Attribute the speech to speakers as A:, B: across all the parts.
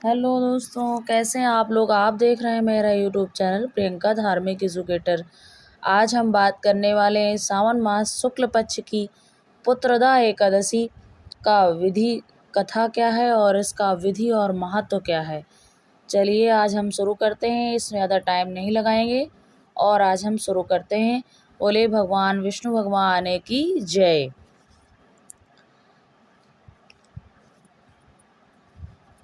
A: Hello दोस्तों, कैसे हैं आप लोग। आप देख रहे हैं मेरा यूट्यूब चैनल प्रियंका धार्मिक एजुकेटर। आज हम बात करने वाले हैं सावन मास शुक्ल पक्ष की पुत्रदा एकादशी का विधि कथा क्या है और इसका विधि और महत्व क्या है। चलिए आज हम शुरू करते हैं, इसमें ज़्यादा टाइम नहीं लगाएंगे और आज हम शुरू करते हैं। बोले भगवान विष्णु भगवान की जय।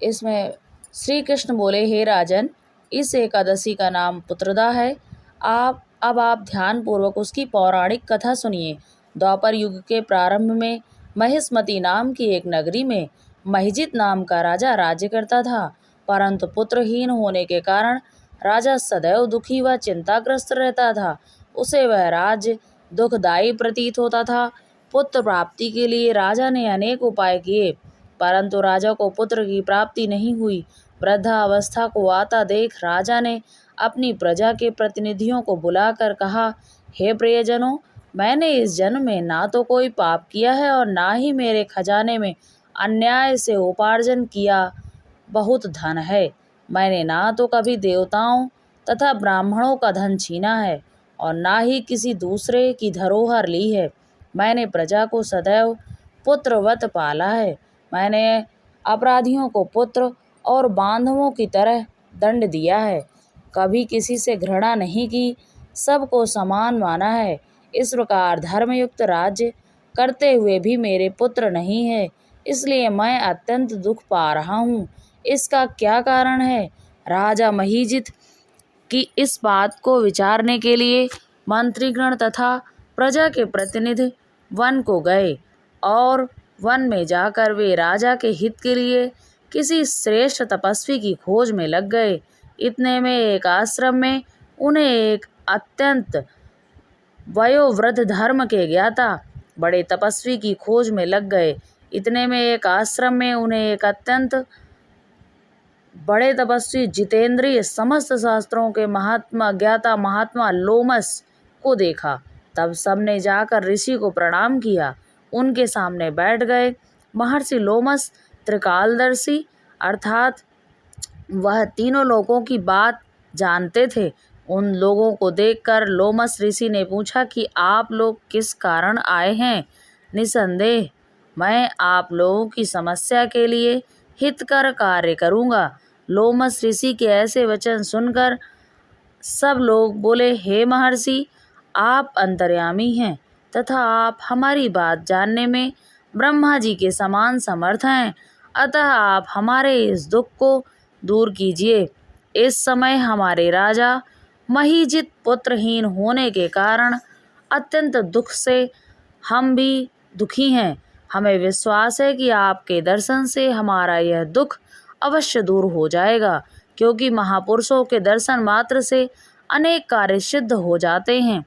A: इसमें श्री कृष्ण बोले, हे राजन, इस एकादशी का नाम पुत्रदा है। आप ध्यान पूर्वक उसकी पौराणिक कथा सुनिए। द्वापर युग के प्रारंभ में महिष्मती नाम की एक नगरी में महिजित नाम का राजा राज्य करता था, परंतु पुत्रहीन होने के कारण राजा सदैव दुखी व चिंताग्रस्त रहता था। उसे वह राज्य दुखदायी प्रतीत होता था। पुत्र प्राप्ति के लिए राजा ने अनेक उपाय किए, परंतु राजा को पुत्र की प्राप्ति नहीं हुई। वृद्धावस्था को आता देख राजा ने अपनी प्रजा के प्रतिनिधियों को बुलाकर कहा, हे प्रियजनों, मैंने इस जन्म में ना तो कोई पाप किया है और ना ही मेरे खजाने में अन्याय से उपार्जन किया बहुत धन है। मैंने ना तो कभी देवताओं तथा ब्राह्मणों का धन छीना है और ना ही किसी दूसरे की धरोहर ली है। मैंने प्रजा को सदैव पुत्रवत पाला है। मैंने अपराधियों को पुत्र और बांधवों की तरह दंड दिया है। कभी किसी से घृणा नहीं की, सबको समान माना है। इस प्रकार धर्मयुक्त राज्य करते हुए भी मेरे पुत्र नहीं है, इसलिए मैं अत्यंत दुख पा रहा हूँ। इसका क्या कारण है। राजा महिजित की इस बात को विचारने के लिए मंत्रीगण तथा प्रजा के प्रतिनिधि वन को गए और वन में जाकर वे राजा के हित के लिए किसी श्रेष्ठ तपस्वी की खोज में लग गए। इतने में एक आश्रम में उन्हें एक अत्यंत वयोवृद्ध धर्म के ज्ञाता बड़े तपस्वी की खोज में लग गए। इतने में एक आश्रम में उन्हें एक अत्यंत बड़े तपस्वी जितेंद्रिय समस्त शास्त्रों के महात्मा लोमस को देखा। तब सबने जाकर ऋषि को प्रणाम किया, उनके सामने बैठ गए। महर्षि लोमस त्रिकालदर्शी अर्थात वह तीनों लोगों की बात जानते थे। उन लोगों को देखकर लोमस ऋषि ने पूछा कि आप लोग किस कारण आए हैं। निसंदेह मैं आप लोगों की समस्या के लिए हितकर कार्य करूँगा। लोमस ऋषि के ऐसे वचन सुनकर सब लोग बोले, हे महर्षि, आप अंतर्यामी हैं तथा आप हमारी बात जानने में ब्रह्मा जी के समान समर्थ हैं, अतः आप हमारे इस दुख को दूर कीजिए। इस समय हमारे राजा महिजित पुत्रहीन होने के कारण अत्यंत दुख से हम भी दुखी हैं। हमें विश्वास है कि आपके दर्शन से हमारा यह दुख अवश्य दूर हो जाएगा, क्योंकि महापुरुषों के दर्शन मात्र से अनेक कार्य सिद्ध हो जाते हैं।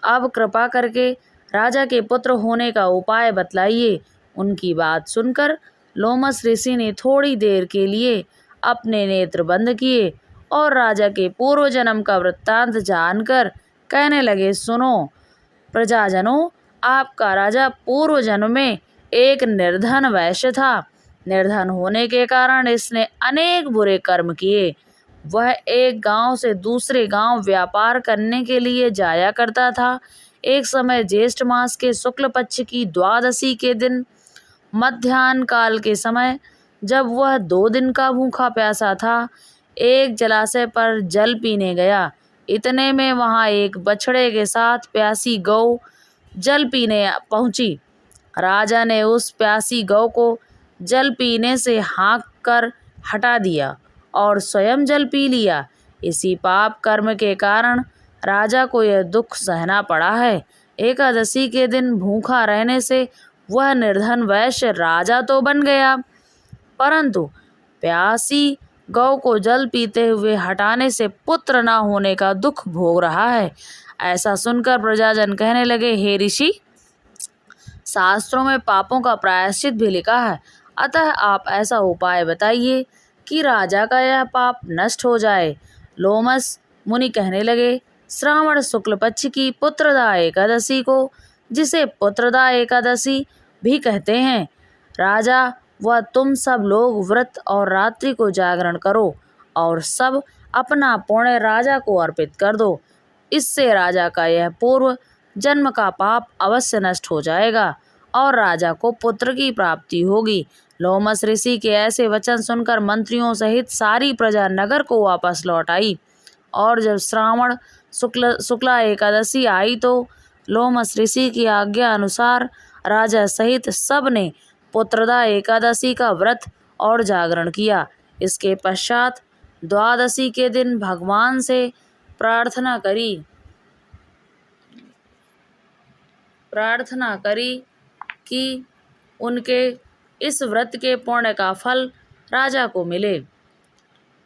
A: अब कृपा करके राजा के पुत्र होने का उपाय बतलाइए। उनकी बात सुनकर लोमस ऋषि ने थोड़ी देर के लिए अपने नेत्र बंद किए और राजा के पूर्व जन्म का वृत्तांत जानकर कहने लगे, सुनो प्रजाजनों, आपका राजा पूर्व जन्म में एक निर्धन वैश्य था। निर्धन होने के कारण इसने अनेक बुरे कर्म किए। वह एक गांव से दूसरे गांव व्यापार करने के लिए जाया करता था। एक समय ज्येष्ठ मास के शुक्ल पक्ष की द्वादशी के दिन मध्याह्न काल के समय, जब वह 2 दिन का भूखा प्यासा था, एक जलाशय पर जल पीने गया। इतने में वहां एक बछड़े के साथ प्यासी गौ जल पीने पहुंची। राजा ने उस प्यासी गौ को जल पीने से हाँक कर हटा दिया और स्वयं जल पी लिया। इसी पाप कर्म के कारण राजा को यह दुख सहना पड़ा है। एकादशी के दिन भूखा रहने से वह निर्धन वैश्य राजा तो बन गया, परंतु प्यासी गौ को जल पीते हुए हटाने से पुत्र न होने का दुख भोग रहा है। ऐसा सुनकर प्रजाजन कहने लगे, हे ऋषि, शास्त्रों में पापों का प्रायश्चित भी लिखा है, अतः आप ऐसा उपाय बताइए कि राजा का यह पाप नष्ट हो जाए। लोमस मुनि कहने लगे, श्रावण शुक्ल पक्ष की पुत्रदा एकादशी को, जिसे पुत्रदा एकादशी भी कहते हैं, राजा वह तुम सब लोग व्रत और रात्रि को जागरण करो और सब अपना पुण्य राजा को अर्पित कर दो। इससे राजा का यह पूर्व जन्म का पाप अवश्य नष्ट हो जाएगा और राजा को पुत्र की प्राप्ति होगी। लोमस ऋषि के ऐसे वचन सुनकर मंत्रियों सहित सारी प्रजा नगर को वापस लौट आई और जब श्रावण शुक्ला एकादशी आई तो लोमस ऋषि की आज्ञा अनुसार राजा सहित सब ने पुत्रदा एकादशी का व्रत और जागरण किया। इसके पश्चात द्वादशी के दिन भगवान से प्रार्थना करी कि उनके इस व्रत के पुण्य का फल राजा को मिले।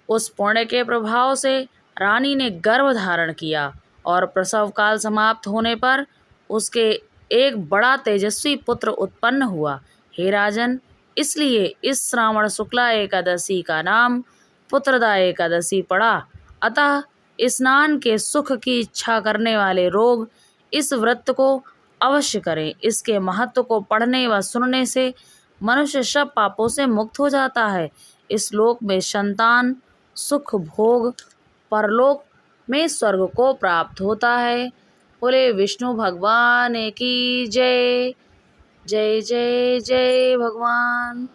A: उस पुण्य के प्रभाव से रानी ने गर्भ धारण किया और प्रसव काल समाप्त होने पर उसके एक बड़ा तेजस्वी पुत्र उत्पन्न हुआ। हे राजन, इसलिए इस श्रावण शुक्ला एकादशी का नाम पुत्रदा एकादशी पड़ा। अतः स्नान के सुख की इच्छा करने वाले लोग इस व्रत को अवश्य करें। इसके महत्व को पढ़ने व सुनने से मनुष्य सब पापों से मुक्त हो जाता है। इस लोक में संतान सुख भोग, परलोक में स्वर्ग को प्राप्त होता है। बोले विष्णु भगवान की जय। जय जय जय भगवान।